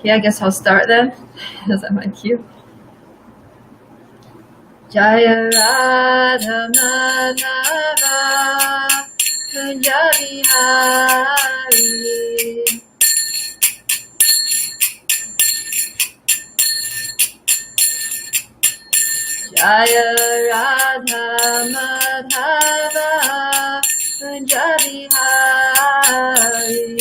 Okay, I guess I'll start then. Is that my cue? Jaya Radha Madhava Punjabi Hari. Jaya Radha Madhava Punjabi Hari.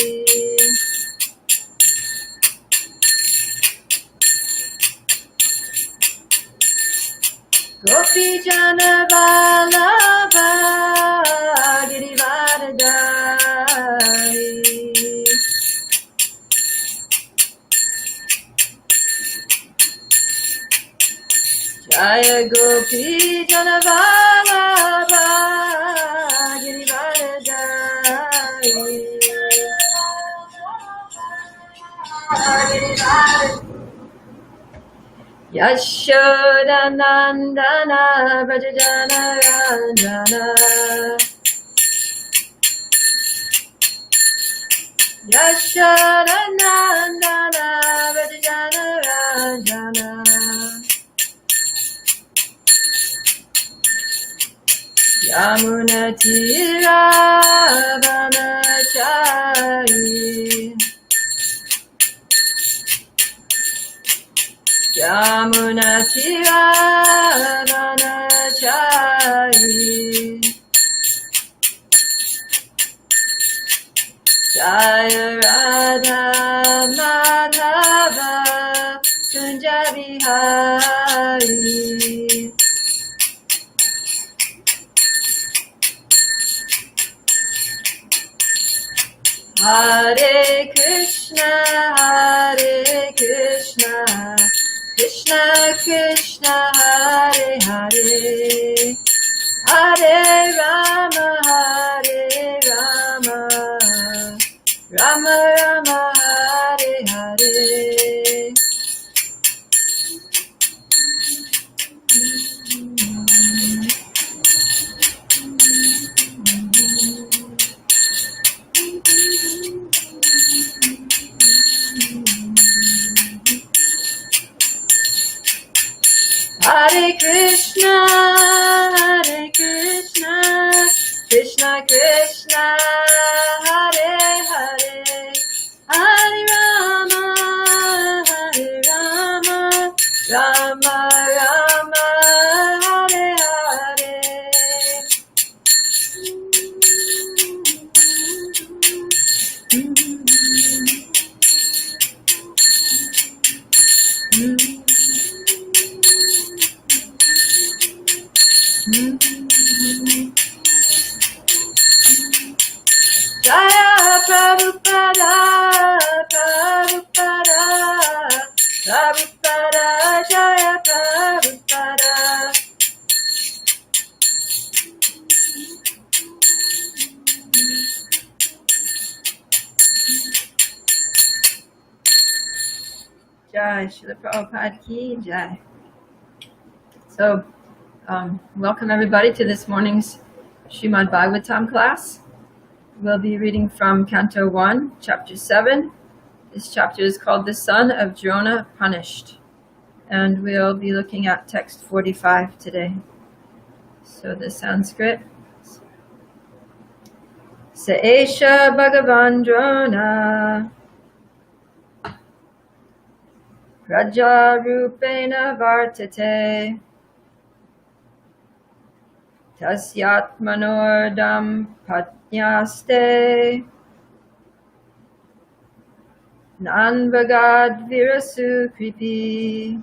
Gopi Jana Vallabha Girivardhari. Jaya Gopi Jana Vallabha Girivardhari. Yashoda Nandana Vrajajana Ranjana. Yashoda Nandana Vrajajana Ranjana. Yamuna Tira Vanachari. Yamuna Tira Vanachari. Jaya Radha Madhava Punjabi Hari. Hare Krishna, Krishna Krishna, Hare Hare, Hare Rama, Rama Rama, Hare Hare. Hare Krishna, Krishna Krishna, Hare Hare, Hare Rama, Rama Rama, Hare Hare. Jaya Prabhupada, Jaya Prabhupada. Jai Srila Prabhupada Ki Jai. So, welcome everybody to this morning's Srimad Bhagavatam class. We'll be reading from Canto 1, Chapter 7. This chapter is called The Son of Drona Punished. And we'll be looking at text 45 today. So the Sanskrit. Sa esha Bhagavan Drona Raja Rupena Vartate Tasyatmanordam Patnyaste Nanvagad Virasu Kripi.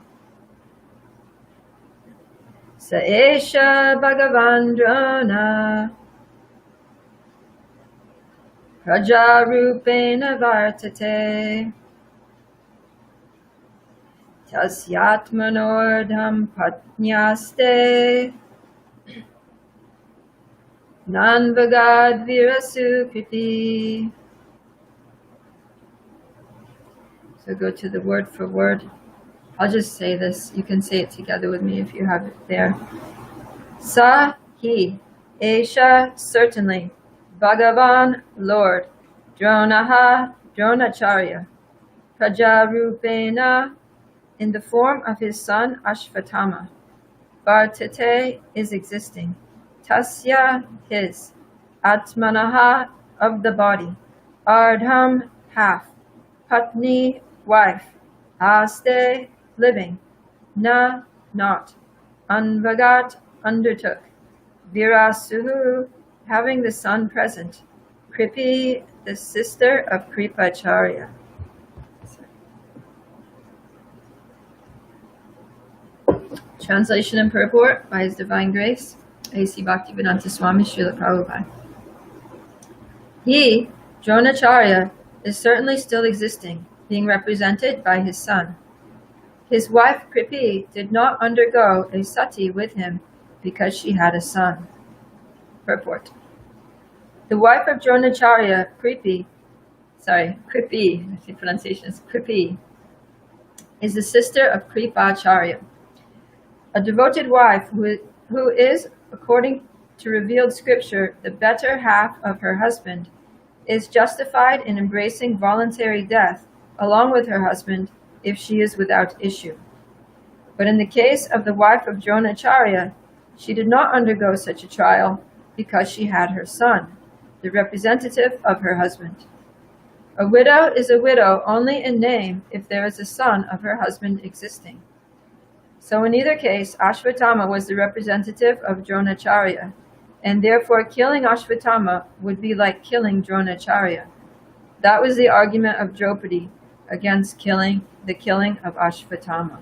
Sa esha Bhagavan Drona Raja Rupena Vartate Tasyatmanordam Patnyaste Nanvagad Virasu Kripi. So go to the word for word. I'll just say this. You can say it together with me if you have it there. Sa he, Esha, certainly, Bhagavan, Lord, Dronaha, Dronacharya, Prajarupena, in the form of his son Ashvatthama. Vartate is existing. Tasya, his. Atmanaha, of the body. Ardham, half. Patni, wife. Aste, living. Na, not. Anvagat, undertook. Virasuhu, having the son present. Kripi, the sister of Kripacharya. Translation and purport by His Divine Grace, A.C. Bhaktivedanta Swami Srila Prabhupada. He, Dronacharya, is certainly still existing, being represented by his son. His wife Kripi did not undergo a sati with him because she had a son. Purport. The wife of Dronacharya, Kripi, the pronunciation is Kripi, is the sister of Kripacharya. A devoted wife who is, according to revealed scripture, the better half of her husband, is justified in embracing voluntary death along with her husband if she is without issue. But in the case of the wife of Dronacharya, she did not undergo such a trial because she had her son, the representative of her husband. A widow is a widow only in name if there is a son of her husband existing. So in either case, Ashvatthama was the representative of Dronacharya, and therefore killing Ashvatthama would be like killing Dronacharya. That was the argument of Draupadi against the killing of Ashvatthama.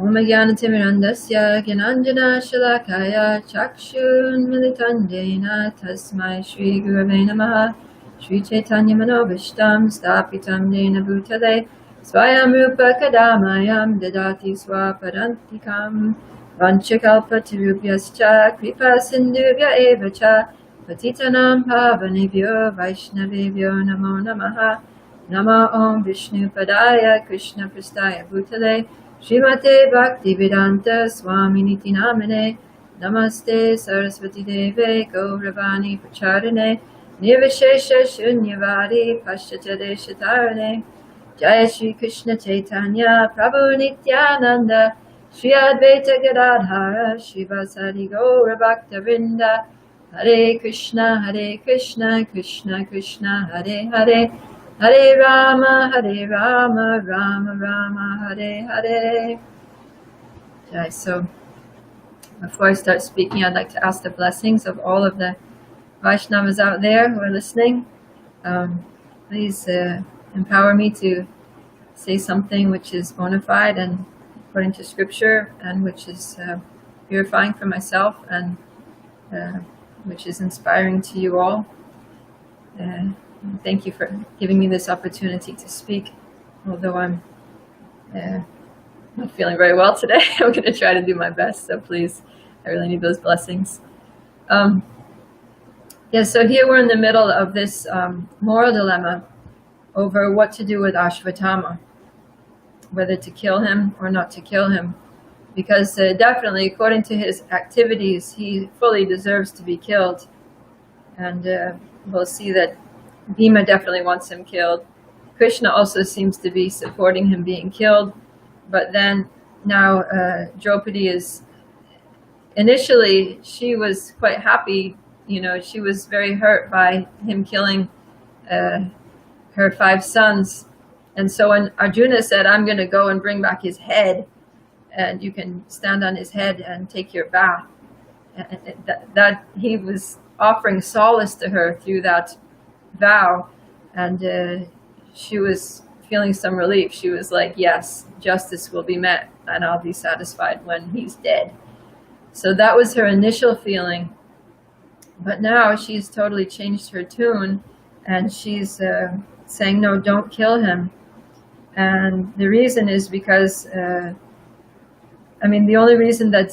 Om Jnanatimidandasya Gyananjana Shalakaya Chakshun Militandena Tasmai Shri Gurave Namaha Shri Chaitanya Manobishtam Stapitam Dena Bhutale Swayam Rupa Kadamayam Dadati Swapadantikam Vanchakalpatirubhyascha Kripa Sindhubhya Evacha Patitanam Pavanebhyo Vaishnavebhyo Namo Namaha Nama Om Vishnu Padaya Krishna Prastaya Bhutale Srimate Bhaktivedanta Swami Niti Namane Namaste Saraswati Deve Gauravani Pracharane Nirvishesha Shunyavadi Paschatade Shatarane Jaya Shri Krishna Chaitanya Prabhu Nityananda Shri Advaita Gadadhara Shivasadi Gaura Bhakta Vrinda Hare Krishna Krishna Krishna Hare Hare Hare Rama Rama Rama Hare Hare. Okay, so before I start speaking, I'd like to ask the blessings of all of the Vaishnavas out there who are listening. Please empower me to say something which is bona fide and according to scripture, and which is purifying for myself, and which is inspiring to you all. Thank you for giving me this opportunity to speak, although I'm not feeling very well today. I'm going to try to do my best, so please, I really need those blessings. So here we're in the middle of this moral dilemma over what to do with Ashvatthama, whether to kill him or not to kill him, because definitely, according to his activities, he fully deserves to be killed, and we'll see that Bhima definitely wants him killed. Krishna also seems to be supporting him being killed, but then now Draupadi is, initially she was quite happy, she was very hurt by him killing her 5 sons, and so when Arjuna said, I'm going to go and bring back his head, and you can stand on his head and take your bath, that he was offering solace to her through that vow, and she was feeling some relief. She was like, yes, justice will be met and I'll be satisfied when he's dead. So that was her initial feeling, but now she's totally changed her tune, and she's saying, no, don't kill him. And the reason is because the only reason that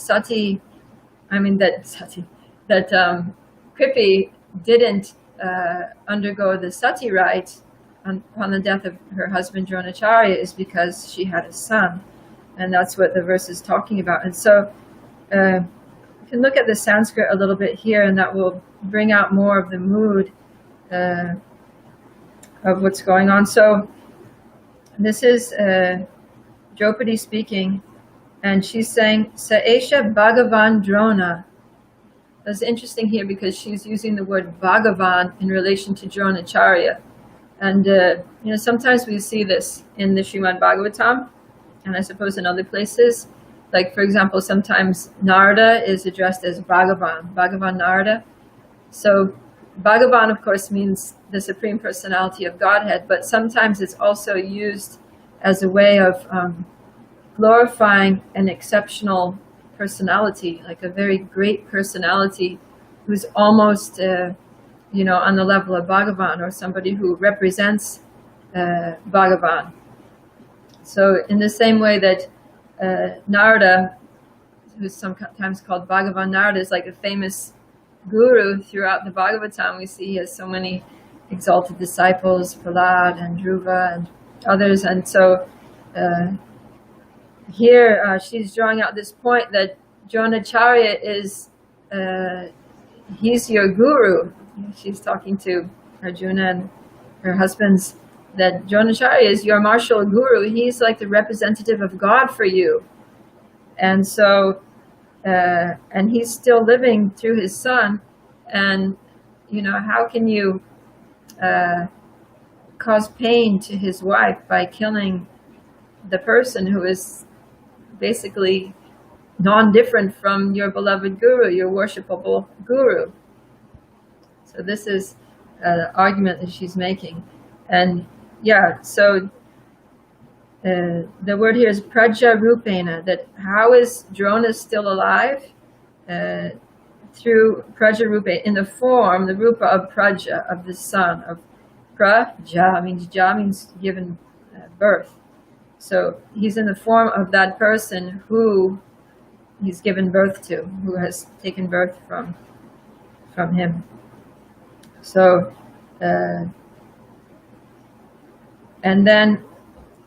Kripi didn't undergo the sati rite upon the death of her husband Dronacharya is because she had a son, and that's what the verse is talking about. And so you can look at the Sanskrit a little bit here, and that will bring out more of the mood of what's going on. So this is Draupadi speaking, and she's saying, Saesha Bhagavan Drona. That's interesting here because she's using the word Bhagavan in relation to Dronacharya. And, sometimes we see this in the Srimad Bhagavatam, and I suppose in other places. Like, for example, sometimes Narada is addressed as Bhagavan Narada. So Bhagavan, of course, means the Supreme Personality of Godhead, but sometimes it's also used as a way of glorifying an exceptional personality, like a very great personality who's almost, on the level of Bhagavan, or somebody who represents Bhagavan. So in the same way that Narada, who's sometimes called Bhagavan Narada, is like a famous guru throughout the Bhagavatam. We see he has so many exalted disciples, Prahlad and Dhruva and others. And so here she's drawing out this point that Dronacharya is, he's your guru. She's talking to Arjuna and her husbands, that Dronacharya is your martial guru. He's like the representative of God for you. And so, and he's still living through his son. And, how can you cause pain to his wife by killing the person who is basically non-different from your beloved guru, your worshipable guru? So this is the argument that she's making. And so the word here is praja rupena, that how is Drona still alive? Through praja rupa, in the form, the rupa of praja, of the son, of praja means given birth. So he's in the form of that person who he's given birth to, who has taken birth from him. So, and then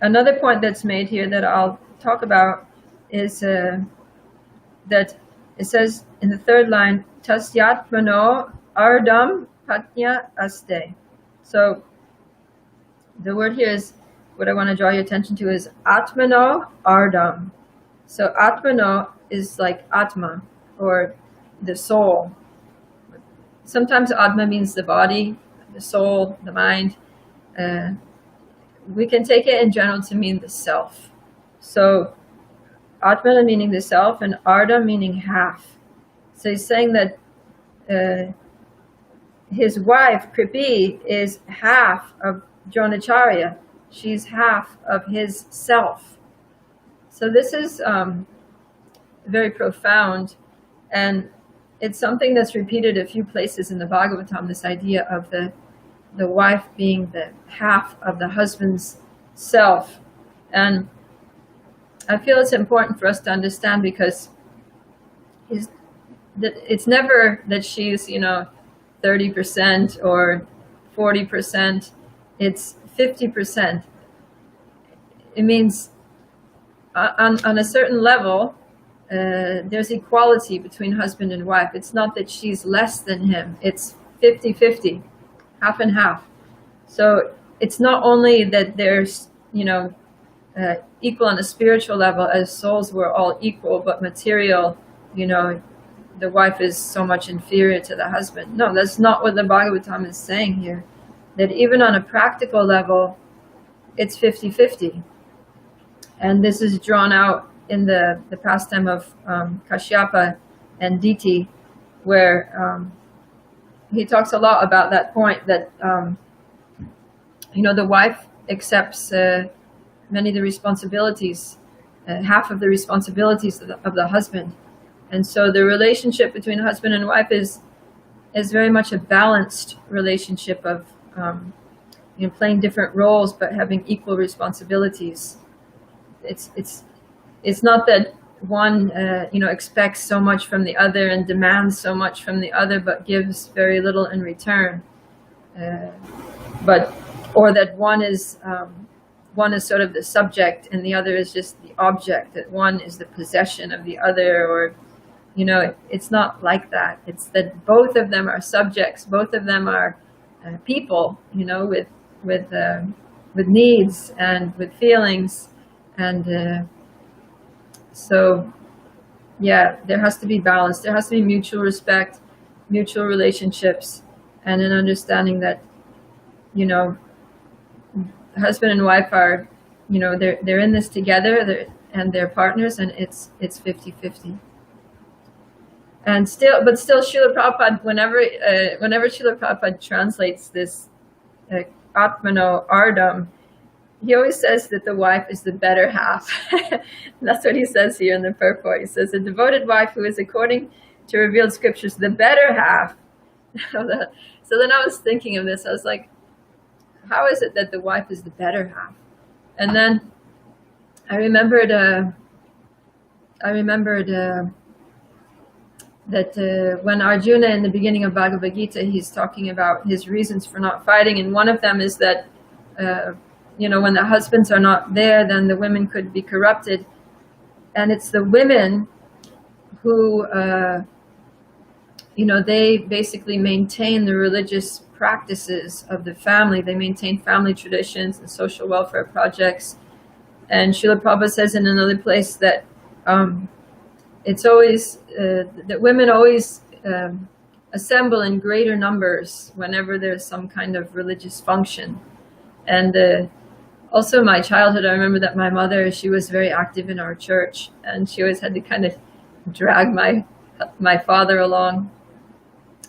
another point that's made here that I'll talk about is that it says in the third line, Tasyatmano ardam patnya aste. So the word here is, what I want to draw your attention to is atmano ardam. So atmano is like atma, or the soul. Sometimes atma means the body, the soul, the mind. We can take it in general to mean the self. So atmana meaning the self, and arda meaning half. So he's saying that his wife, Kripi, is half of Dronacharya. She's half of his self. So this is very profound, and it's something that's repeated a few places in the Bhagavatam, this idea of the wife being the half of the husband's self. And I feel it's important for us to understand, because it's never that she's 30% or 40%. It's 50%. It means on a certain level, there's equality between husband and wife. It's not that she's less than him. It's 50-50, half and half. So it's not only that there's, equal on a spiritual level, as souls we're all equal, but material, the wife is so much inferior to the husband. No, that's not what the Bhagavatam is saying here. That even on a practical level, it's 50-50. And this is drawn out in the pastime of Kashyapa and Diti, where he talks a lot about that point, that the wife accepts many of the responsibilities, half of the responsibilities of the husband. And so the relationship between husband and wife is very much a balanced relationship of playing different roles but having equal responsibilities. It's not that one expects so much from the other and demands so much from the other but gives very little in return, or that one is sort of the subject and the other is just the object, that one is the possession of the other, or it's not like that. It's that both of them are subjects, both of them are people, with with needs and with feelings, and so yeah, there has to be balance. There has to be mutual respect, mutual relationships, and an understanding that, you know, husband and wife are, you know, they're in this together, and they're partners, and it's 50-50. And still Srila Prabhupada, whenever Srila Prabhupada translates this Atmano Ardam, he always says that the wife is the better half. That's what he says here in the purport. He says, a devoted wife who is, according to revealed scriptures, the better half. So then I was thinking of this. I was like, how is it that the wife is the better half? And then I remembered that when Arjuna, in the beginning of Bhagavad Gita, he's talking about his reasons for not fighting, and one of them is that you know, when the husbands are not there, then the women could be corrupted, and it's the women who you know, they basically maintain the religious practices of the family. They maintain family traditions and social welfare projects. And Srila Prabhupada says in another place that it's always that women always assemble in greater numbers whenever there's some kind of religious function. And also in my childhood, I remember that my mother, she was very active in our church, and she always had to kind of drag my father along.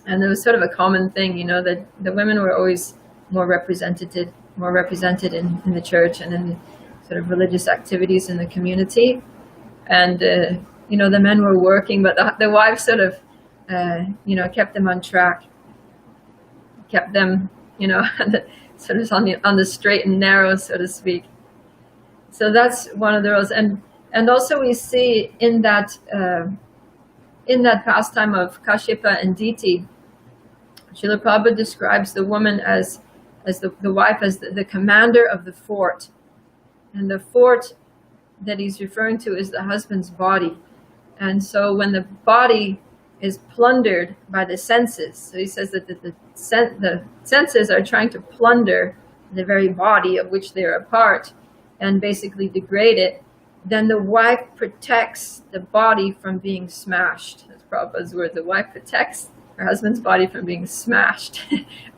And it was sort of a common thing, you know, that the women were always more represented in the church and in the sort of religious activities in the community. And you know, the men were working, but the wives sort of you know, kept them on track, kept them, you know, sort of on the straight and narrow, so to speak. So that's one of the roles. And also we see in that pastime of Kashyapa and Diti, Srila Prabhupada describes the woman as the wife as the commander of the fort. And the fort that he's referring to is the husband's body. And so when the body is plundered by the senses, so he says that the senses are trying to plunder the very body of which they're a part and basically degrade it, then the wife protects the body from being smashed. That's Prabhupada's word. The wife protects her husband's body from being smashed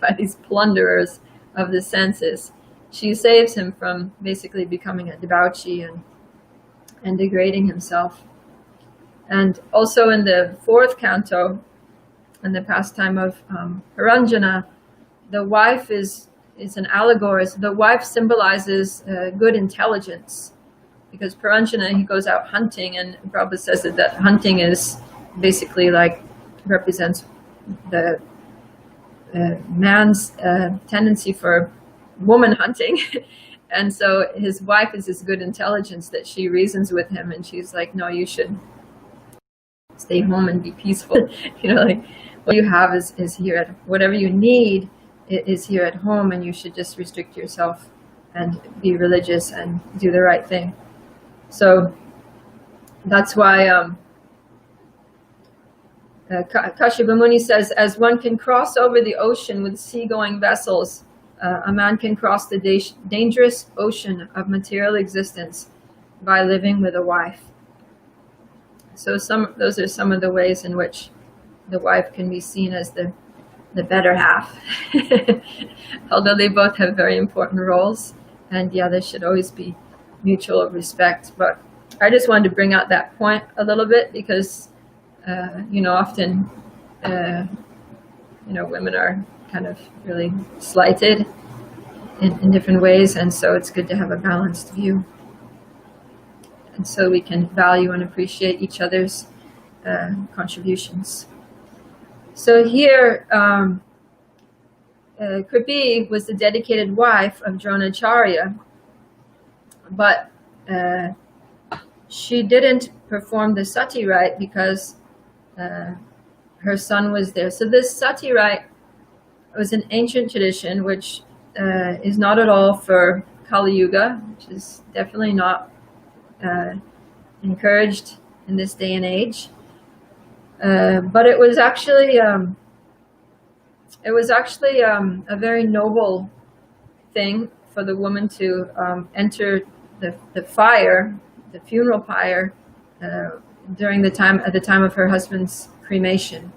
by these plunderers of the senses. She saves him from basically becoming a debauchee and degrading himself. And also in the fourth canto, in the pastime of Paranjana, the wife is an allegory. So the wife symbolizes good intelligence, because Paranjana, he goes out hunting, and Prabhupada says that hunting is basically like represents the man's tendency for woman hunting. And so his wife is his good intelligence, that she reasons with him, and she's like, no, you should stay home and be peaceful. You know, like, what you have is here. Whatever you need is here at home, and you should just restrict yourself and be religious and do the right thing. So that's why Kashyapa Muni says, as one can cross over the ocean with seagoing vessels, a man can cross the dangerous ocean of material existence by living with a wife. So those are some of the ways in which the wife can be seen as the better half. Although they both have very important roles, and yeah, there should always be mutual respect. But I just wanted to bring out that point a little bit, because you know, often you know, women are kind of really slighted in different ways, and so it's good to have a balanced view, and so we can value and appreciate each other's contributions. So here, Kripi was the dedicated wife of Dronacharya, but she didn't perform the sati rite because her son was there. So this sati rite was an ancient tradition which is not at all for Kali Yuga, which is definitely not encouraged in this day and age. But it was actually a very noble thing for the woman to enter the fire, the funeral pyre, during the time at the time of her husband's cremation.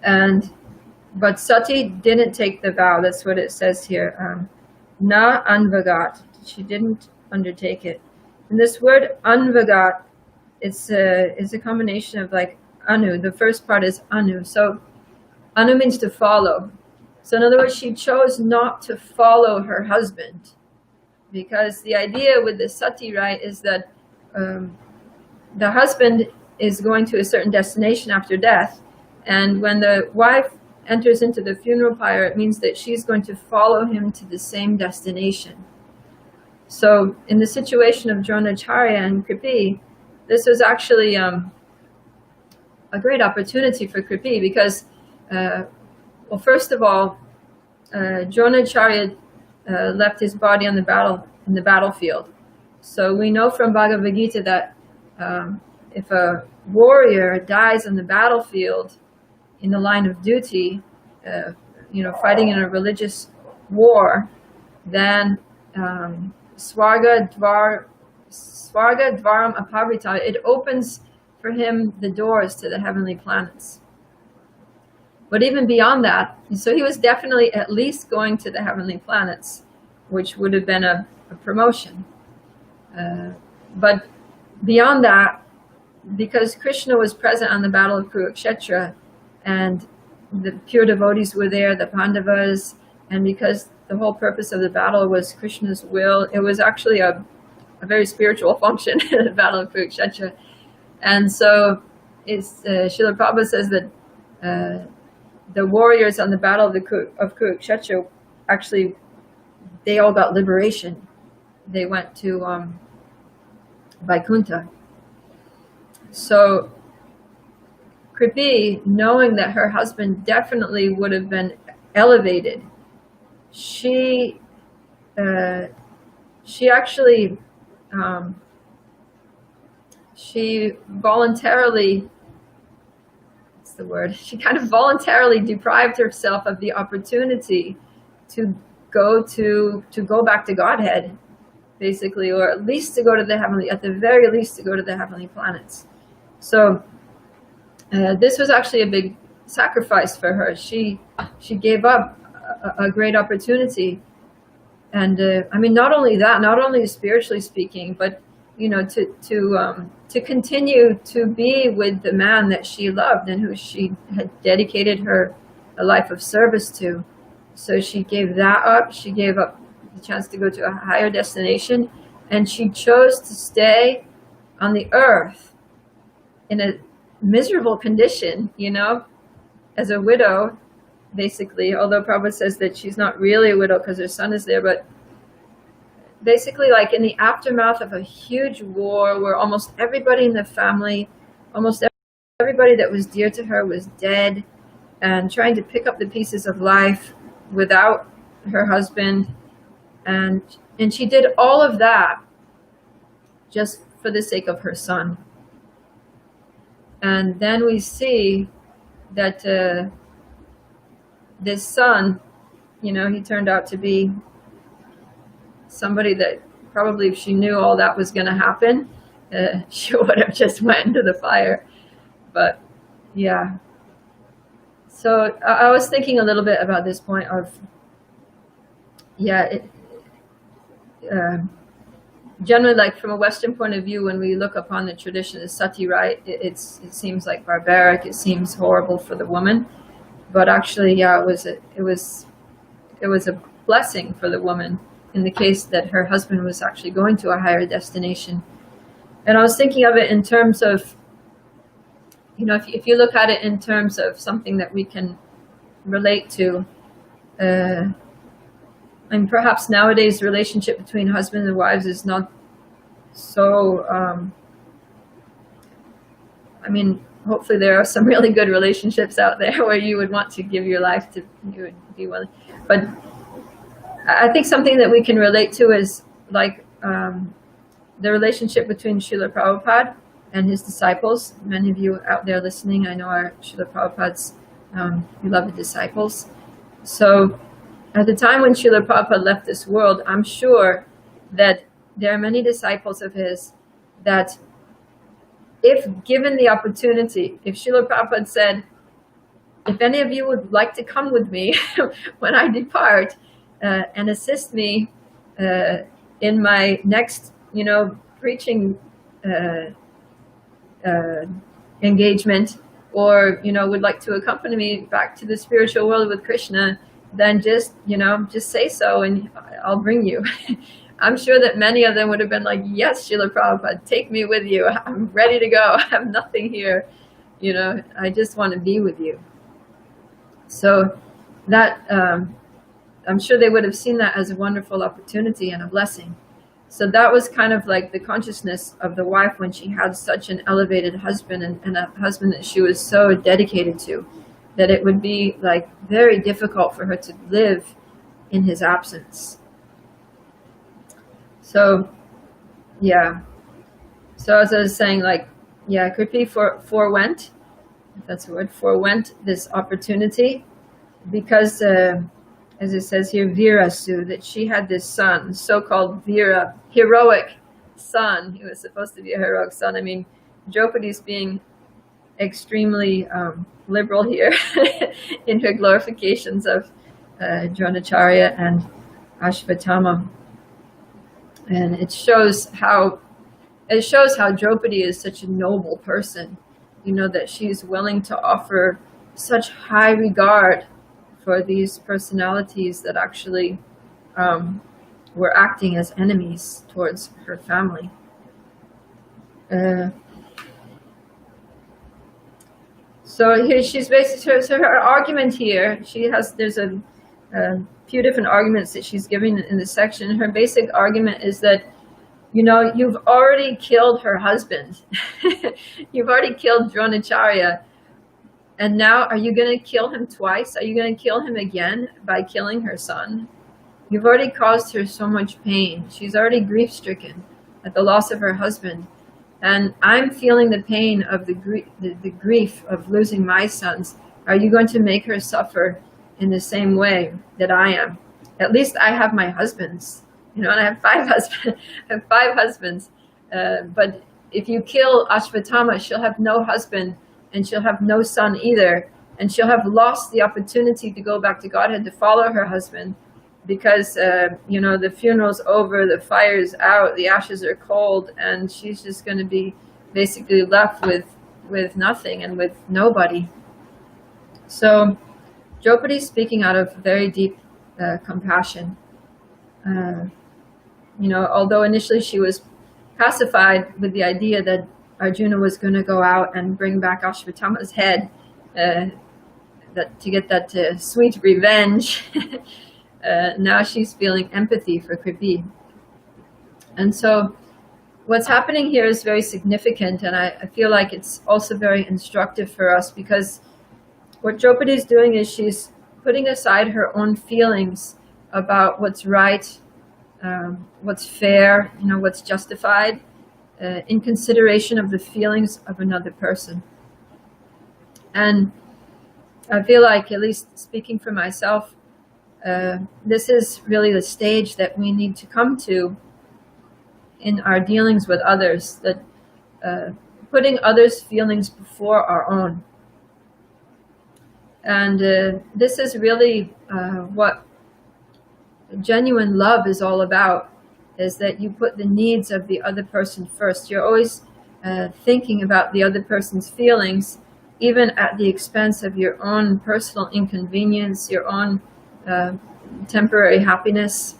But Sati didn't take the vow. That's what it says here. Na anvagat. She didn't undertake it. And this word anvagat, it's a combination of like anu. The first part is anu. So anu means to follow. So in other words, she chose not to follow her husband, because the idea with the sati rite is that the husband is going to a certain destination after death, and when the wife enters into the funeral pyre, it means that she's going to follow him to the same destination. So in the situation of Dronacharya and Kripi, this was actually a great opportunity for Kripi, because well, first of all, Dronacharya left his body on the battlefield. So we know from Bhagavad Gita that if a warrior dies on the battlefield in the line of duty, fighting in a religious war, then Svarga Dvaram Apavrita, it opens for him the doors to the heavenly planets. But even beyond that, so he was definitely at least going to the heavenly planets, which would have been a promotion. But beyond that, because Krishna was present on the battle of Kurukshetra, and the pure devotees were there, the Pandavas, and because the whole purpose of the battle was Krishna's will, it was actually a very spiritual function, the battle of Kurukshetra. And so Srila Prabhupada says that the warriors on the battle of Kurukshetra, actually, they all got liberation. They went to Vaikuntha. So Kripi, knowing that her husband definitely would have been elevated, she actually she voluntarily, what's the word? She kind of voluntarily deprived herself of the opportunity to go back to Godhead, basically, or at least to go to the heavenly, at the very least to go to the heavenly planets. So this was actually a big sacrifice for her. She gave up a great opportunity, and I mean, not only that, not only spiritually speaking, but to continue to be with the man that she loved and who she had dedicated her a life of service to. So she gave that up. She gave up the chance to go to a higher destination, and she chose to stay on the earth in a miserable condition, as a widow, basically, although Prabhupada says that she's not really a widow because her son is there, but basically like in the aftermath of a huge war where almost everybody in the family, almost everybody that was dear to her was dead, and trying to pick up the pieces of life without her husband. And she did all of that just for the sake of her son. And then we see that this son, he turned out to be somebody that probably, if she knew all that was going to happen, she would have just went into the fire. But yeah. So I was thinking a little bit about this point of, generally, like from a Western point of view, when we look upon the tradition of sati rite, it seems like barbaric. It seems horrible for the woman, but actually, it was a blessing for the woman in the case that her husband was actually going to a higher destination. And I was thinking of it in terms of, if you look at it in terms of something that we can relate to. And perhaps nowadays the relationship between husbands and wives is not so, hopefully there are some really good relationships out there where you would want to give your life to, you would be willing. But I think something that we can relate to is like the relationship between Srila Prabhupada and his disciples. Many of you out there listening, I know, are Srila Prabhupada's beloved disciples. So at the time when Srila Prabhupada left this world, I'm sure that there are many disciples of his that, if given the opportunity, if Srila Prabhupada said, if any of you would like to come with me when I depart and assist me in my next, preaching engagement, or would like to accompany me back to the spiritual world with Krishna, then just say so and I'll bring you. I'm sure that many of them would have been like, yes, Srila Prabhupada, take me with you. I'm ready to go. I have nothing here. I just want to be with you. So that, I'm sure they would have seen that as a wonderful opportunity and a blessing. So that was kind of like the consciousness of the wife when she had such an elevated husband, and a husband that she was so dedicated to, that it would be like very difficult for her to live in his absence. So, yeah. So as I was saying, like, yeah, Kripi forewent, if that's the word, forewent this opportunity, because as it says here, Virasu, that she had this son, so-called Vira, heroic son. He was supposed to be a heroic son. I mean, Draupadi's being extremely liberal here in her glorifications of Dronacharya and Ashvatthama. And it shows how Draupadi is such a noble person, that she's willing to offer such high regard for these personalities that actually were acting as enemies towards her family. So here she's basically, so her argument here, there's a few different arguments that she's giving in this section. Her basic argument is that, you've already killed her husband. You've already killed Dronacharya. And now are you going to kill him twice? Are you going to kill him again by killing her son? You've already caused her so much pain. She's already grief-stricken at the loss of her husband. And I'm feeling the pain of the grief of losing my sons. Are you going to make her suffer in the same way that I am? At least I have my husbands, and I have 5 husbands. I have 5 husbands. But if you kill Ashvatthama, she'll have no husband, and she'll have no son either. And she'll have lost the opportunity to go back to Godhead, to follow her husband, because, the funeral's over, the fire's out, the ashes are cold, and she's just going to be basically left with nothing and with nobody. So Draupadi's speaking out of very deep compassion. Although initially she was pacified with the idea that Arjuna was going to go out and bring back Ashvatthama's head to get that sweet revenge. Now she's feeling empathy for Kripi. And so what's happening here is very significant, and I feel like it's also very instructive for us, because what Draupadi is doing is she's putting aside her own feelings about what's right, what's fair, what's justified, in consideration of the feelings of another person. And I feel like, at least speaking for myself, this is really the stage that we need to come to in our dealings with others, that putting others' feelings before our own. And this is really what genuine love is all about, is that you put the needs of the other person first. You're always thinking about the other person's feelings, even at the expense of your own personal inconvenience, your own temporary happiness.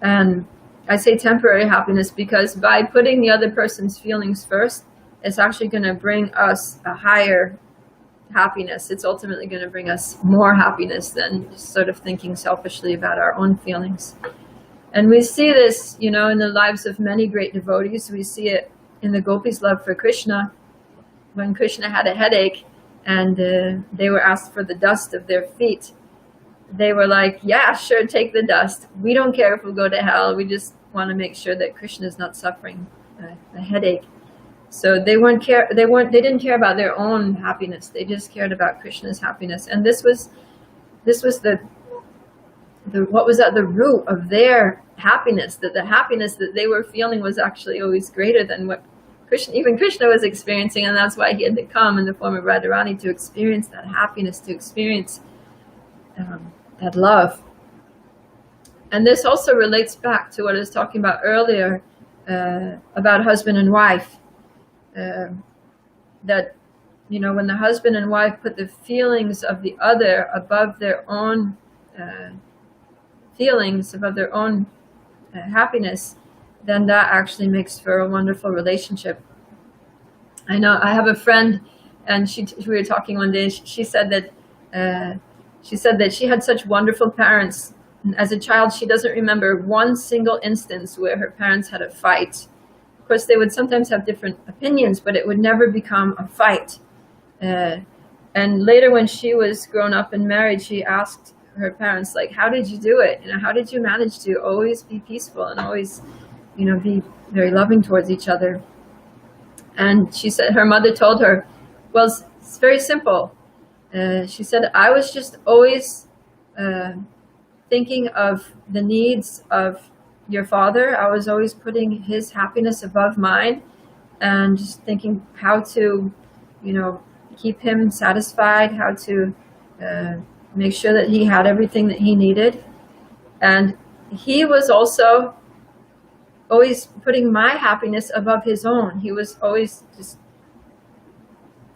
And I say temporary happiness because by putting the other person's feelings first, it's actually going to bring us a higher happiness. It's ultimately going to bring us more happiness than just sort of thinking selfishly about our own feelings. And we see this, in the lives of many great devotees. We see it in the gopis' love for Krishna. When Krishna had a headache and they were asked for the dust of their feet, they were like, yeah, sure, take the dust. We don't care if we go to hell. We just want to make sure that Krishna is not suffering a headache. So they didn't care about their own happiness. They just cared about Krishna's happiness. And this was the what was at the root of their happiness, that the happiness that they were feeling was actually always greater than what even Krishna was experiencing, and that's why he had to come in the form of Radharani to experience that happiness, to experience that love. And this also relates back to what I was talking about earlier, about husband and wife, that, you know, when the husband and wife put the feelings of the other above their own feelings, above their own happiness, then that actually makes for a wonderful relationship. I know I have a friend, and we were talking one day. She said that she had such wonderful parents. As a child, she doesn't remember one single instance where her parents had a fight. Of course, they would sometimes have different opinions, but it would never become a fight. And later, when she was grown up and married, she asked her parents, like, how did you do it? You know, how did you manage to always be peaceful and always, you know, be very loving towards each other? And she said, her mother told her, well, it's very simple. She said, I was just always thinking of the needs of your father. I was always putting his happiness above mine, and just thinking how to, you know, keep him satisfied, how to make sure that he had everything that he needed. And he was also always putting my happiness above his own. He was always just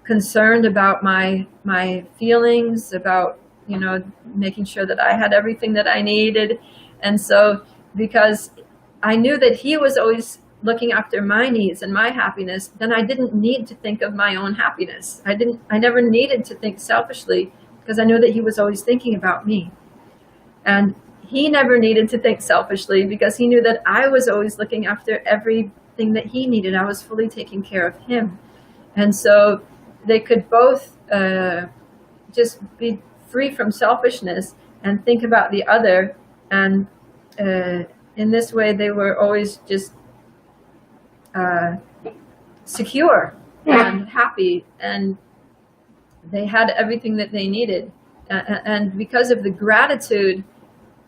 concerned about my feelings, about, you know, making sure that I had everything that I needed. And so, because I knew that he was always looking after my needs and my happiness, then I didn't need to think of my own happiness. I never needed to think selfishly, because I knew that he was always thinking about me. And he never needed to think selfishly, because he knew that I was always looking after everything that he needed. I was fully taking care of him. And so they could both just be free from selfishness and think about the other. And in this way, they were always just secure and happy, and they had everything that they needed. And because of the gratitude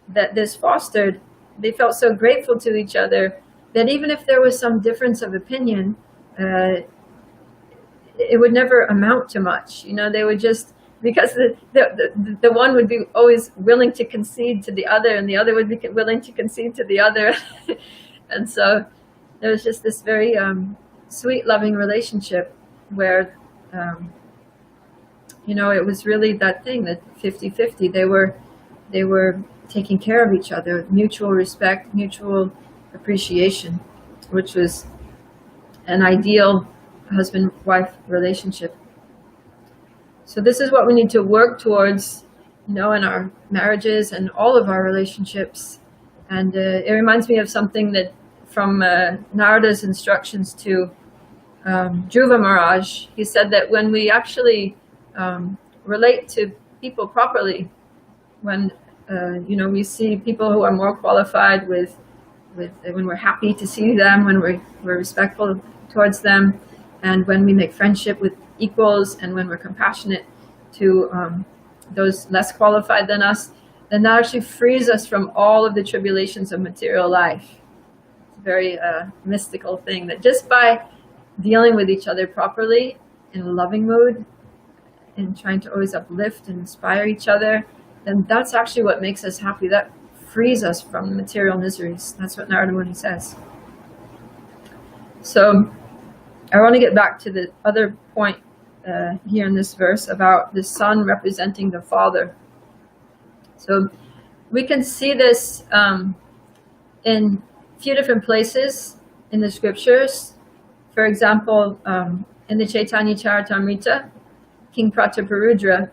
that this fostered, they felt so grateful to each other that even if there was some difference of opinion, it would never amount to much. You know, they would just, because the one would be always willing to concede to the other, and the other would be willing to concede to the other. And so there was just this very sweet, loving relationship where, you know, it was really that thing, that 50-50. They were taking care of each other, mutual respect, mutual appreciation, which was an ideal husband-wife relationship. So this is what we need to work towards, you know, in our marriages and all of our relationships. And it reminds me of something that from Narada's instructions to Dhruva Maharaj. He said that when we actually relate to people properly, when you know, we see people who are more qualified with when we're happy to see them, when we're respectful towards them, and when we make friendship with equals, and when we're compassionate to those less qualified than us, then that actually frees us from all of the tribulations of material life. It's a very mystical thing, that just by dealing with each other properly in a loving mood and trying to always uplift and inspire each other, then that's actually what makes us happy. That frees us from material miseries. That's what Narada Muni says. So I want to get back to the other point here in this verse about the son representing the father. So we can see this in a few different places in the scriptures. For example, in the Chaitanya Charitamrita, King Prataparudra,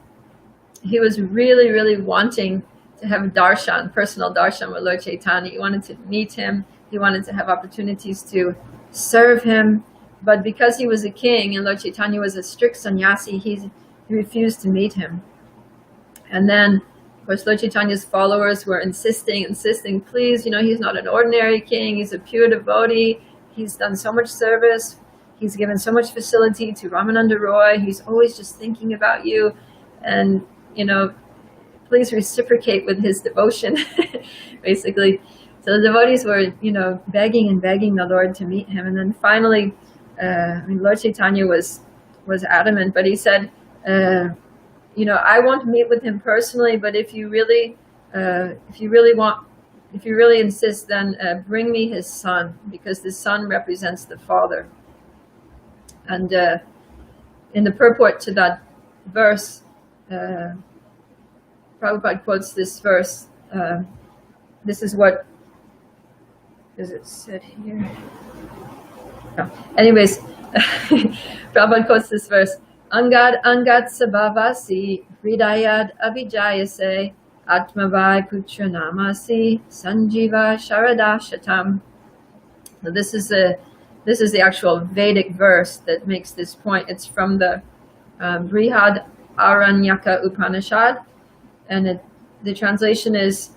he was really, really wanting to have darshan, personal darshan with Lord Chaitanya. He wanted to meet him. He wanted to have opportunities to serve him. But because he was a king and Lord Chaitanya was a strict sannyasi, he refused to meet him. And then, of course, Lord Chaitanya's followers were insisting, please, you know, he's not an ordinary king. He's a pure devotee. He's done so much service. He's given so much facility to Ramananda Roy. He's always just thinking about you. And, you know, please reciprocate with his devotion, basically. So the devotees were, begging and begging the Lord to meet him. And then finally, Lord Chaitanya was adamant, but he said, I won't meet with him personally, but if you really insist, then bring me his son, because the son represents the father. And in the purport to that verse, Prabhupada quotes this verse. This is what is it said here? No. Anyways, Prabhupada quotes this verse. Angad sabhavasi hridayad abhijayase atmavai putra namasi sanjiva sharada shatam. So this is the actual Vedic verse that makes this point. It's from the Brihad Aranyaka Upanishad, and the translation is,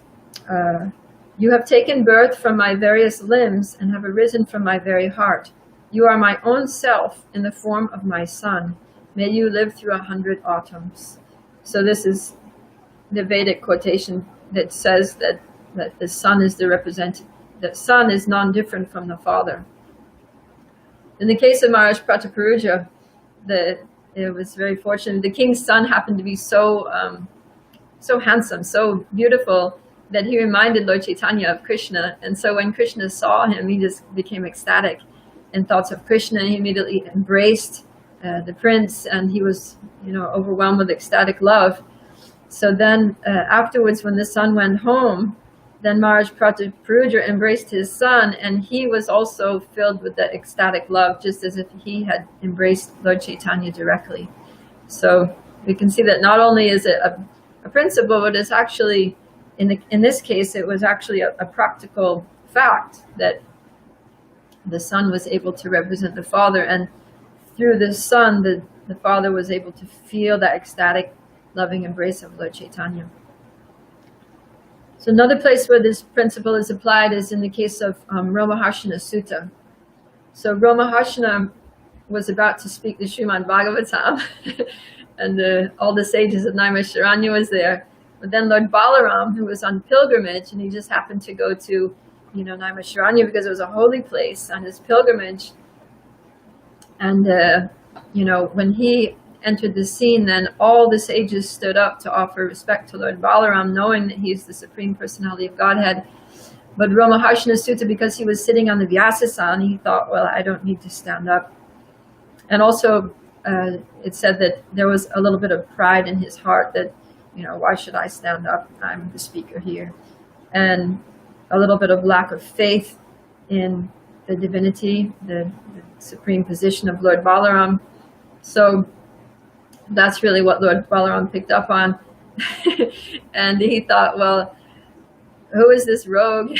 you have taken birth from my various limbs and have arisen from my very heart. You are my own self in the form of my son. May you live through 100 autumns. So this is the Vedic quotation that says that the son is the son is non-different from the father. In the case of Maharaj Prataparuja, it was very fortunate. The king's son happened to be so handsome, so beautiful, that he reminded Lord Chaitanya of Krishna. And so when Krishna saw him, he just became ecstatic in thoughts of Krishna. He immediately embraced the prince, and he was, overwhelmed with ecstatic love. So then afterwards, when the son went home, then Maharaj Prataparuja embraced his son, and he was also filled with the ecstatic love, just as if he had embraced Lord Chaitanya directly. So we can see that not only is it a principle, but it's actually, in this case, it was actually a practical fact that the son was able to represent the father, and through the son, the father was able to feel that ecstatic, loving embrace of Lord Chaitanya. So another place where this principle is applied is in the case of Romaharshana Sutta. So Romaharshana was about to speak the Srimad Bhagavatam, and all the sages of Naimisharanya was there. But then Lord Balaram, who was on pilgrimage, and he just happened to go to, Naimisharanya because it was a holy place on his pilgrimage. And, when he entered the scene, then all the sages stood up to offer respect to Lord Balaram, knowing that he's the Supreme Personality of Godhead. But Romaharshana Sutta, because he was sitting on the Vyasasana, he thought, well, I don't need to stand up. And also, it said that there was a little bit of pride in his heart that, why should I stand up? I'm the speaker here. And a little bit of lack of faith in the divinity, the supreme position of Lord Balaram. So that's really what Lord Balaram picked up on. And he thought, well, who is this rogue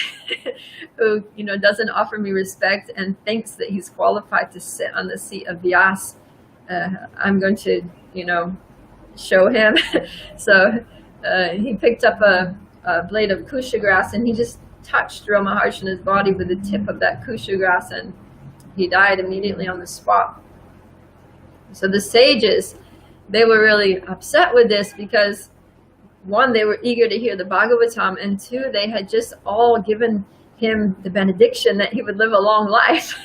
who, doesn't offer me respect and thinks that he's qualified to sit on the seat of Vyas? I'm going to, show him. So he picked up a blade of kusha grass, and he just touched Romaharshana's body with the tip of that kusha grass, and he died immediately on the spot. So the sages, they were really upset with this because, one, they were eager to hear the Bhagavatam, and two, they had just all given him the benediction that he would live a long life.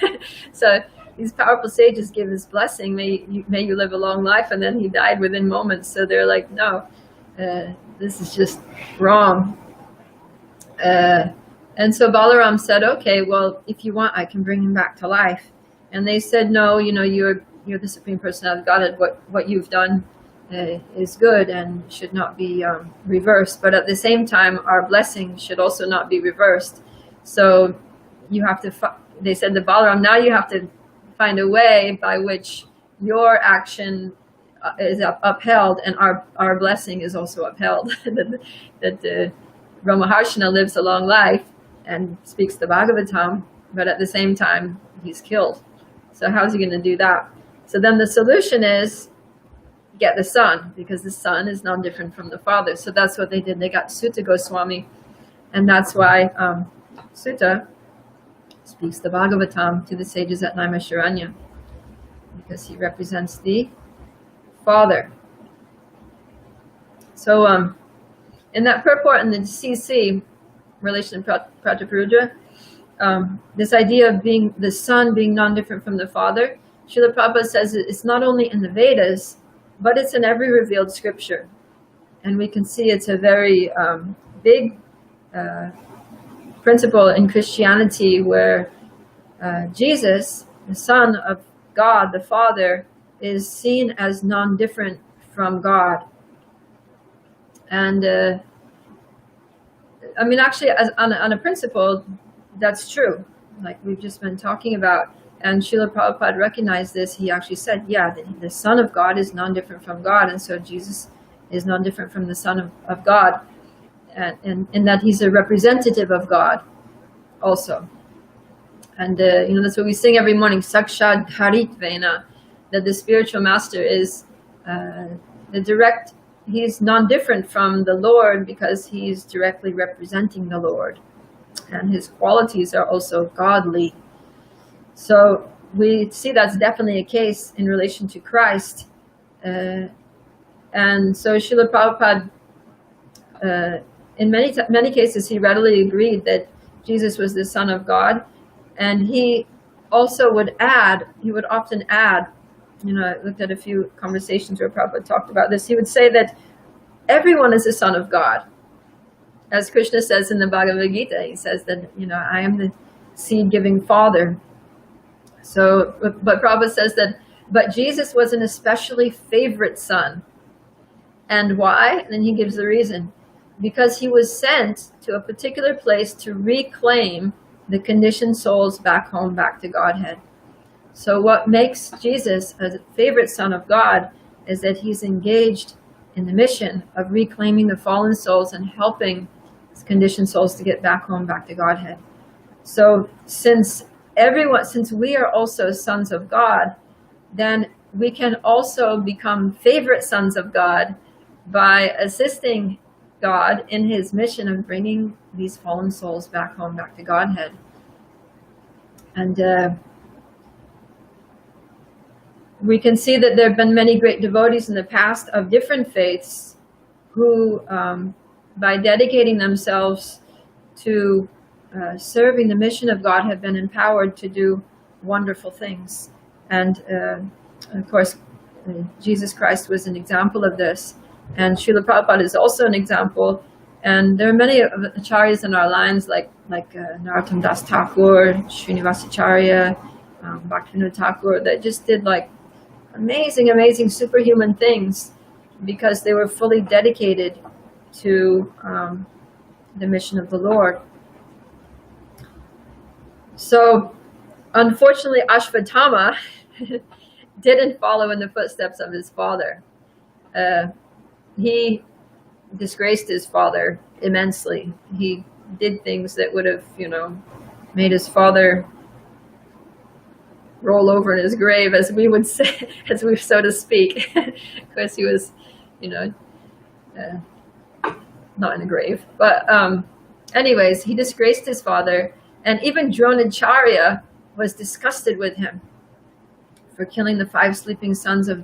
So these powerful sages give his blessing, may you live a long life, and then he died within moments. So they're like, no, this is just wrong. And so Balaram said, okay, well, if you want, I can bring him back to life. And they said, no, you're the Supreme Personality of Godhead. What you've done is good and should not be reversed. But at the same time, our blessing should also not be reversed. So you have to, they said to Balaram, now you have to find a way by which your action is upheld and our blessing is also upheld. that Romaharshana lives a long life and speaks the Bhagavatam, but at the same time, he's killed. So how's he going to do that? So then the solution is get the son, because the son is non different from the father. So that's what they did. They got Sutta Goswami, and that's why Sutta speaks the Bhagavatam to the sages at Naimisharanya, because he represents the father. So in that purport in the CC, relation to Prabhupada Priya, this idea of being the son being non-different from the father, Srila Prabhupada says it's not only in the Vedas, but it's in every revealed scripture. And we can see it's a very big principle in Christianity where Jesus, the Son of God, the Father, is seen as non-different from God. And I mean, actually, as on a principle, that's true, like we've just been talking about. And Srila Prabhupada recognized this. He actually said, yeah, the Son of God is non-different from God, and so Jesus is non-different from the Son of God, and in that he's a representative of God also. And that's what we sing every morning, Sakshad Haritvena, that the spiritual master is he's non-different from the Lord because he's directly representing the Lord. And his qualities are also godly. So we see that's definitely a case in relation to Christ. And so Srila Prabhupada, in many cases, he readily agreed that Jesus was the Son of God. And he also would often add, I looked at a few conversations where Prabhupada talked about this. He would say that everyone is a son of God. As Krishna says in the Bhagavad Gita, he says that, I am the seed-giving Father. So, but Prabhupada says that, but Jesus was an especially favorite son. And why? And then he gives the reason. Because he was sent to a particular place to reclaim the conditioned souls back home, back to Godhead. So what makes Jesus a favorite son of God is that he's engaged in the mission of reclaiming the fallen souls and helping conditioned souls to get back home, back to Godhead. So since we are also sons of God, then we can also become favorite sons of God by assisting God in his mission of bringing these fallen souls back home, back to Godhead. And we can see that there have been many great devotees in the past of different faiths who, by dedicating themselves to serving the mission of God, have been empowered to do wonderful things. And of course, Jesus Christ was an example of this. And Srila Prabhupada is also an example. And there are many of the acharyas in our lines, like Narottam Das Thakur, Srinivasacharya, Bhaktivinoda Thakur, that just did like amazing, superhuman things because they were fully dedicated to the mission of the Lord. So, unfortunately, Ashvatthama didn't follow in the footsteps of his father. He disgraced his father immensely. He did things that would have, made his father roll over in his grave, as we would say, so to speak, because he was, not in a grave. But anyways, he disgraced his father, and even Dronacharya was disgusted with him for killing the 5 sleeping sons of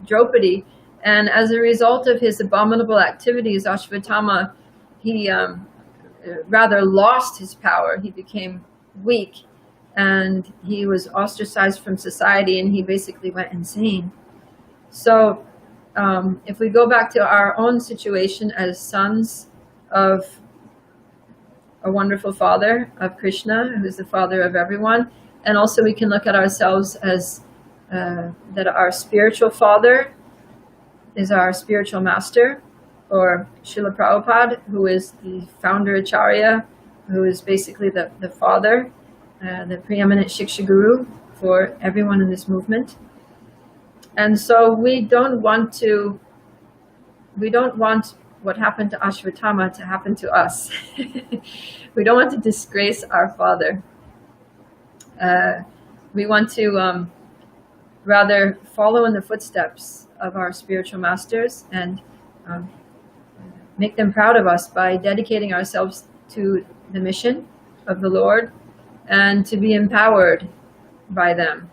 Draupadi. And as a result of his abominable activities, Ashvatthama, he rather lost his power. He became weak, and he was ostracized from society, and he basically went insane. So if we go back to our own situation as sons of a wonderful Father, of Krishna, who is the Father of everyone, and also we can look at ourselves as that our spiritual father is our spiritual master, or Srila Prabhupada, who is the founder Acharya, who is basically the father, the preeminent Shiksha Guru for everyone in this movement. And so we don't want what happened to Ashvatthama to happen to us. We don't want to disgrace our father. We want to rather follow in the footsteps of our spiritual masters and make them proud of us by dedicating ourselves to the mission of the Lord and to be empowered by them.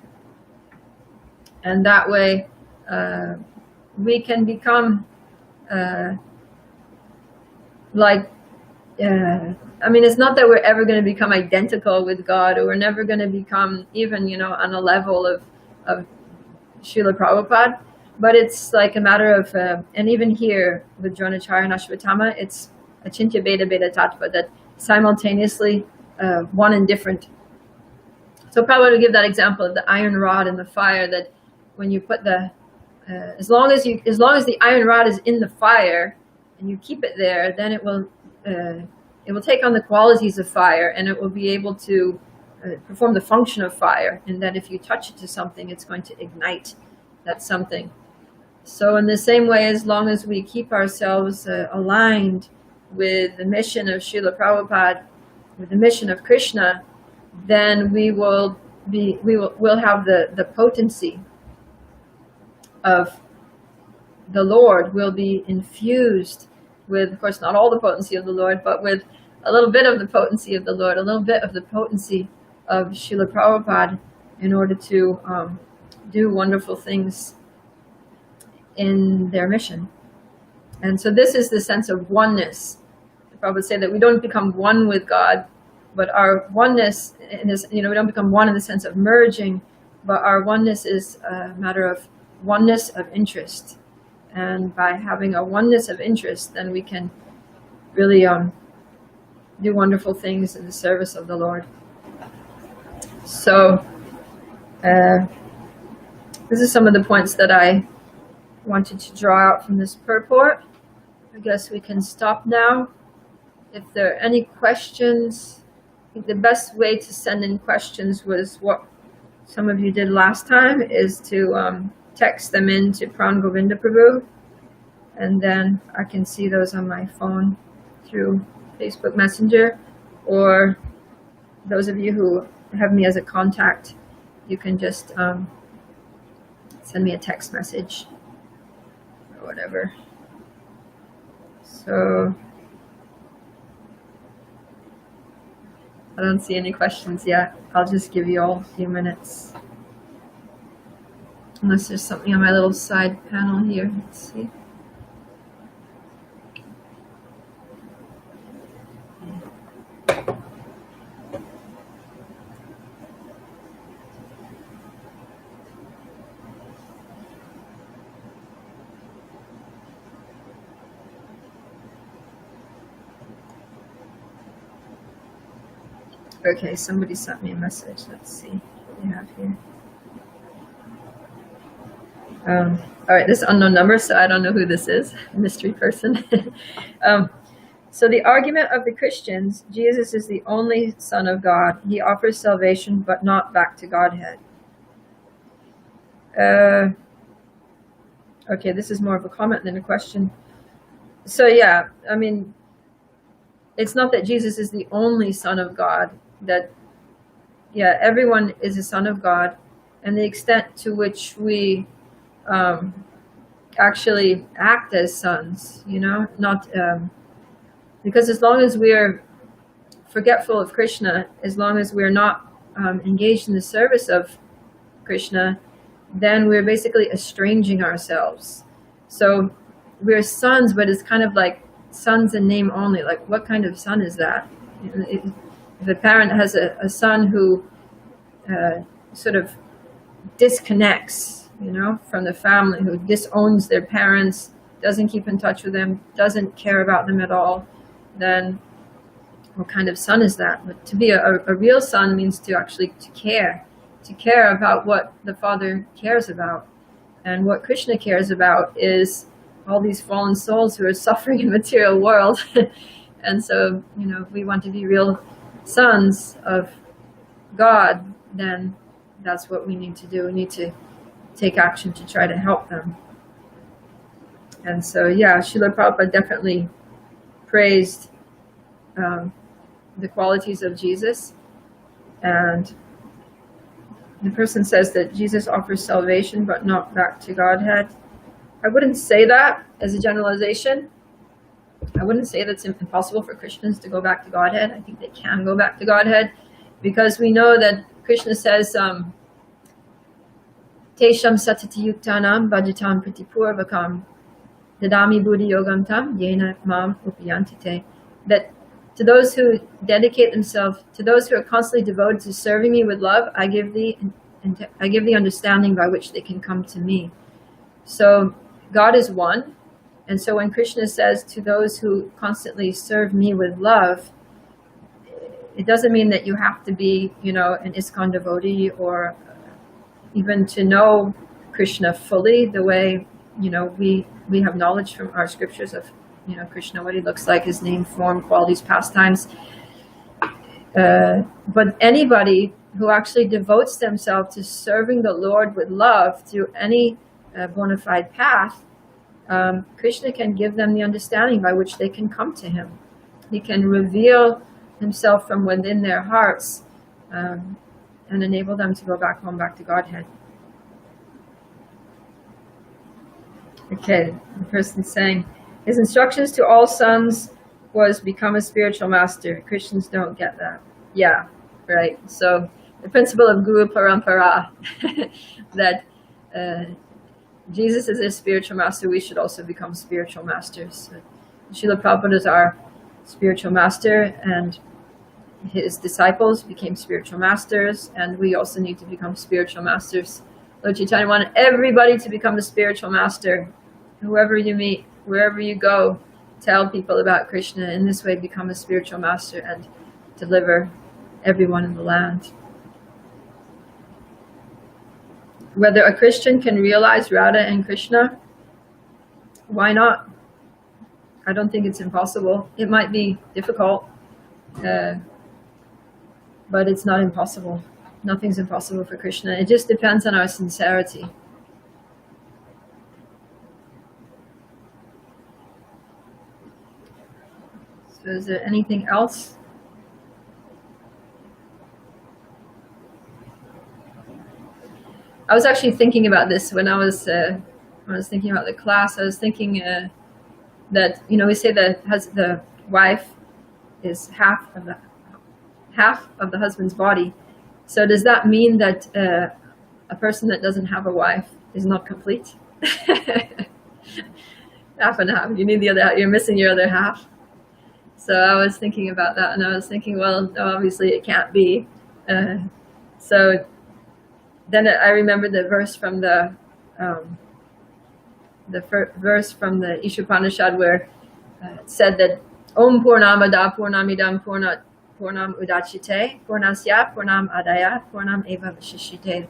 And that way we can become like, I mean, it's not that we're ever going to become identical with God, or we're never going to become even, on a level of Srila Prabhupada, but it's like a matter of, and even here with Dronacharya and Ashwatthama, it's Achintya Bheda Bheda Tattva, that simultaneously one and different. So Prabhupada would give that example of the iron rod and the fire, that when you put as long as the iron rod is in the fire and you keep it there, then it will take on the qualities of fire, and it will be able to perform the function of fire, and that if you touch it to something, it's going to ignite that something. So in the same way, as long as we keep ourselves aligned with the mission of Srila Prabhupada, with the mission of Krishna, then we'll have the potency of the Lord. Will be infused with, of course, not all the potency of the Lord, but with a little bit of the potency of the Lord, a little bit of the potency of Srila Prabhupada, in order to do wonderful things in their mission. And so this is the sense of oneness. The Prabhupada would say that we don't become one with God, but our oneness is, we don't become one in the sense of merging, but our oneness is a matter of oneness of interest. And by having a oneness of interest, then we can really do wonderful things in the service of the Lord. So this is some of the points that I wanted to draw out from this purport. I guess we can stop now. If there are any questions, I think the best way to send in questions was what some of you did last time, is to text them in to Pran Govinda Prabhu, and then I can see those on my phone through Facebook Messenger, or those of you who have me as a contact, you can just send me a text message or whatever. So I don't see any questions yet. I'll just give you all a few minutes. Unless there's something on my little side panel here. Let's see. Okay, somebody sent me a message. Let's see what we have here. All right, this unknown number, so I don't know who this is, mystery person. So the argument of the Christians, Jesus is the only Son of God. He offers salvation, but not back to Godhead. Okay, this is more of a comment than a question. So yeah, I mean, it's not that Jesus is the only Son of God. That, yeah, everyone is a son of God, and the extent to which we actually act as sons, not because as long as we're forgetful of Krishna, as long as we're not engaged in the service of Krishna, then we're basically estranging ourselves. So we're sons, but it's kind of like sons in name only. Like, what kind of son is that? If a parent has a son who sort of disconnects, from the family, who disowns their parents, doesn't keep in touch with them, doesn't care about them at all, then what kind of son is that? But to be a real son means to actually care about what the Father cares about. And what Krishna cares about is all these fallen souls who are suffering in the material world. And so, if we want to be real sons of God, then that's what we need to do. We need to take action to try to help them. And so, yeah, Srila Prabhupada definitely praised the qualities of Jesus. And the person says that Jesus offers salvation, but not back to Godhead. I wouldn't say that as a generalization. I wouldn't say that it's impossible for Christians to go back to Godhead. I think they can go back to Godhead, because we know that Krishna says, Tesham satati yuktanam bhajatam pratipurvakam. Dadami buddhi yogam tam yena mam upayantite. That to those who dedicate themselves, to those who are constantly devoted to serving me with love, I give the understanding by which they can come to me. So God is one. And so when Krishna says to those who constantly serve me with love, it doesn't mean that you have to be, an ISKCON devotee or even to know Krishna fully the way, we have knowledge from our scriptures of, Krishna, what he looks like, his name, form, qualities, pastimes. But anybody who actually devotes themselves to serving the Lord with love through any bona fide path, Krishna can give them the understanding by which they can come to him. He can reveal himself from within their hearts and enable them to go back home, back to Godhead. Okay, the person's saying, his instructions to all sons was become a spiritual master. Christians don't get that. Yeah, right. So the principle of Guru Parampara, that Jesus is a spiritual master, we should also become spiritual masters. Srila Prabhupada is our spiritual master, and his disciples became spiritual masters, and we also need to become spiritual masters. Lord Chaitanya wanted everybody to become a spiritual master. Whoever you meet, wherever you go, tell people about Krishna. In this way, become a spiritual master and deliver everyone in the land. Whether a Christian can realize Radha and Krishna, why not? I don't think it's impossible. It might be difficult, but it's not impossible. Nothing's impossible for Krishna. It just depends on our sincerity. So is there anything else? I was actually thinking about this when I was thinking about the class. I was thinking that we say that the wife is half of the husband's body. So does that mean that a person that doesn't have a wife is not complete? Half and half. You need the other half. You're missing your other half. So I was thinking about that, and I was thinking, well, no, obviously it can't be. So then I remembered the verse from the verse from the Ishopanishad where it said that Om Purnamada Purnamidam Purnam Udachite Purnasya Purnam Adaya Purnam Eva Vishishite.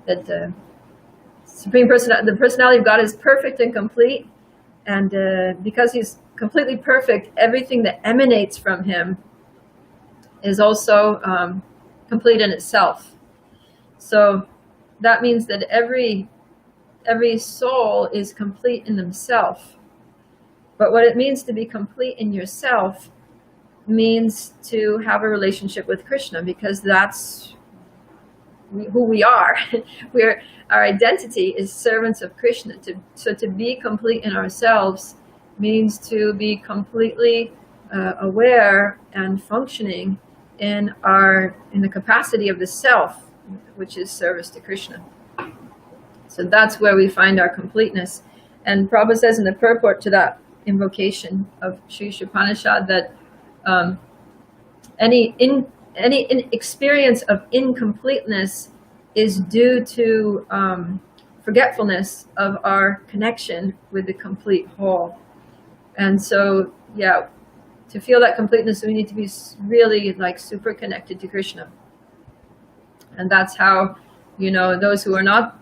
That the the personality of God is perfect and complete, and because he's completely perfect, everything that emanates from him is also complete in itself. So that means that every soul is complete in themselves. But what it means to be complete in yourself means to have a relationship with Krishna, because that's who we are. Our identity is servants of Krishna. So to be complete in ourselves means to be completely aware and functioning in the capacity of the self, which is service to Krishna. So that's where we find our completeness. And Prabhupada says in the purport to that invocation of Sri Upanishad that any experience of incompleteness is due to forgetfulness of our connection with the complete whole. And so, yeah, to feel that completeness, we need to be really super connected to Krishna. And that's how, those who are not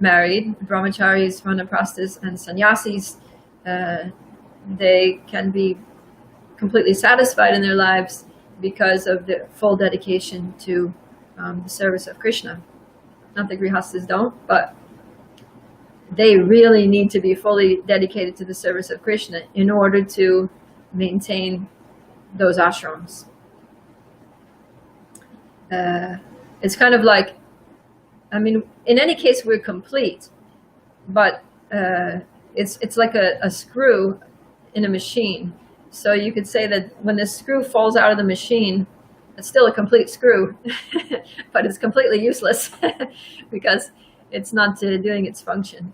married, brahmacharis, vanaprasthas, and sannyasis, they can be completely satisfied in their lives because of the full dedication to the service of Krishna. Not that grihastas don't, but they really need to be fully dedicated to the service of Krishna in order to maintain those ashrams. It's kind of like, in any case, we're complete, but it's like a screw in a machine. So you could say that when the screw falls out of the machine, it's still a complete screw, but it's completely useless because it's not doing its function.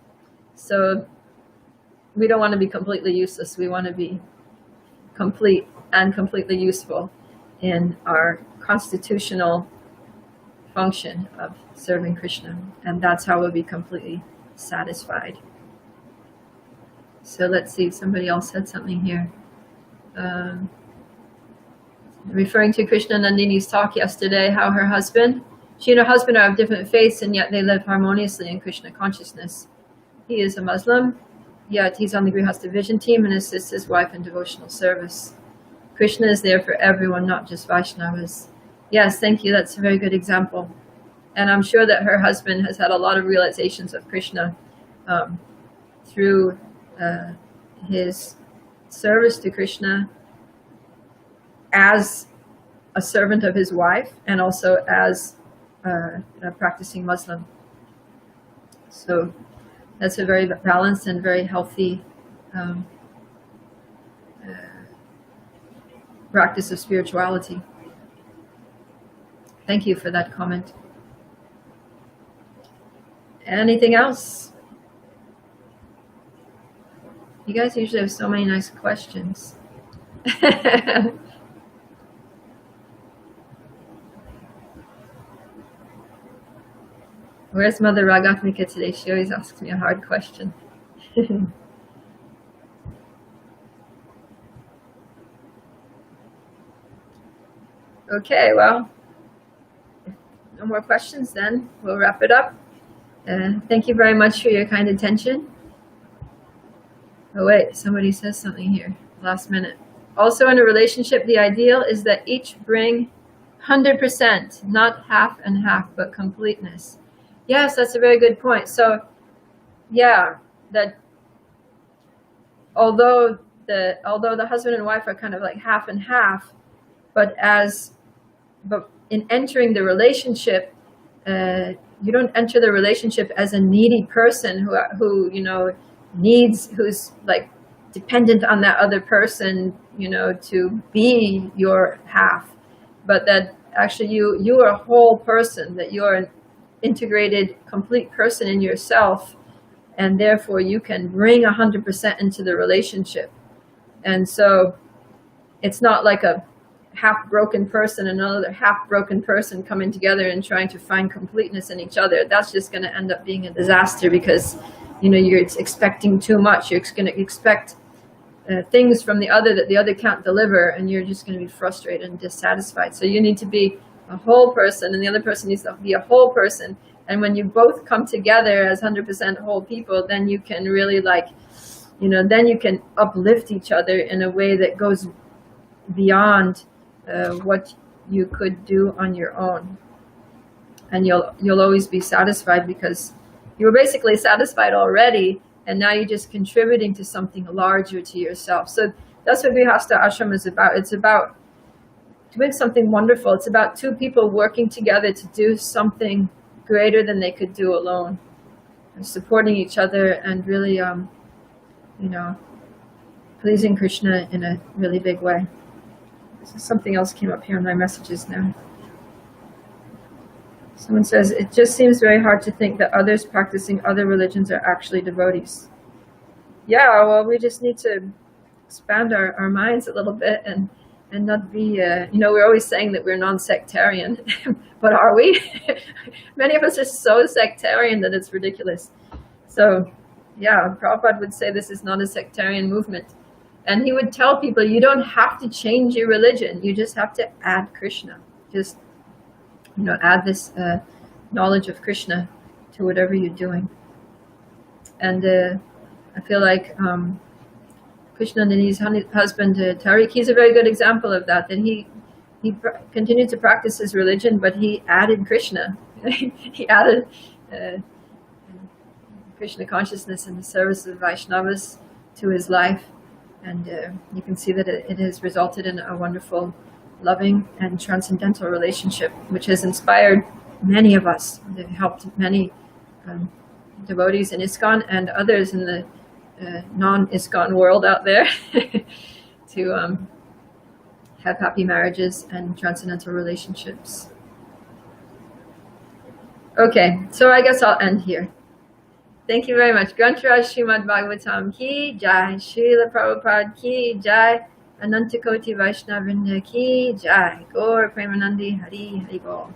So we don't want to be completely useless. We want to be complete and completely useful in our constitutional function of serving Krishna, and that's how we'll be completely satisfied. So let's see, somebody else said something here. Referring to Krishna Nandini's talk yesterday, how she and her husband are of different faiths, and yet they live harmoniously in Krishna consciousness. He is a Muslim, yet he's on the Grihastha Vision team and assists his wife in devotional service. Krishna is there for everyone, not just Vaishnavas. Yes, thank you. That's a very good example. And I'm sure that her husband has had a lot of realizations of Krishna through his service to Krishna as a servant of his wife and also as a practicing Muslim. So that's a very balanced and very healthy practice of spirituality. Thank you for that comment. Anything else? You guys usually have so many nice questions. Where's Mother Ragatmika today? She always asks me a hard question. Okay, well, no more questions then. We'll wrap it up. Thank you very much for your kind attention. Oh wait, somebody says something here, last minute. Also in a relationship, the ideal is that each bring 100%, not half and half, but completeness. Yes, that's a very good point. So, yeah, that although the husband and wife are kind of like half and half, but in entering the relationship, you don't enter the relationship as a needy person who who's like dependent on that other person, to be your half, but that actually you are a whole person, that you're an integrated, complete person in yourself, and therefore you can bring 100% into the relationship. And so it's not like a half-broken person and another half-broken person coming together and trying to find completeness in each other. That's just going to end up being a disaster, because you're expecting too much. You're going to expect things from the other that the other can't deliver, and you're just going to be frustrated and dissatisfied. So you need to be a whole person, and the other person needs to be a whole person. And when you both come together as 100% whole people, then you can really then you can uplift each other in a way that goes beyond what you could do on your own. And you'll always be satisfied, because you were basically satisfied already, and now you're just contributing to something larger to yourself. So that's what Grihastha Ashram is about. It's about doing something wonderful. It's about two people working together to do something greater than they could do alone, and supporting each other, and really pleasing Krishna in a really big way. So something else came up here in my messages now. Someone says, it just seems very hard to think that others practicing other religions are actually devotees. Yeah, well, we just need to expand our minds a little bit and not be, we're always saying that we're non-sectarian, but are we? Many of us are so sectarian that it's ridiculous. So, yeah, Prabhupada would say this is not a sectarian movement. And he would tell people, you don't have to change your religion. You just have to add Krishna. Just, add this knowledge of Krishna to whatever you're doing. And I feel like Krishna Nandini's husband, Tariq, he's a very good example of that he continued to practice his religion, but he added Krishna. He added Krishna consciousness in the service of Vaishnavas to his life. And you can see that it has resulted in a wonderful, loving, and transcendental relationship, which has inspired many of us. They've helped many devotees in ISKCON and others in the non-ISKCON world out there to have happy marriages and transcendental relationships. Okay, so I guess I'll end here. Thank you very much. Grantaraj Srimad Bhagavatam ki jai. Srila Prabhupada ki jai. Anantakoti Vaishnavrinda ki jai. Gaur Premanandi Hari Hari Bol.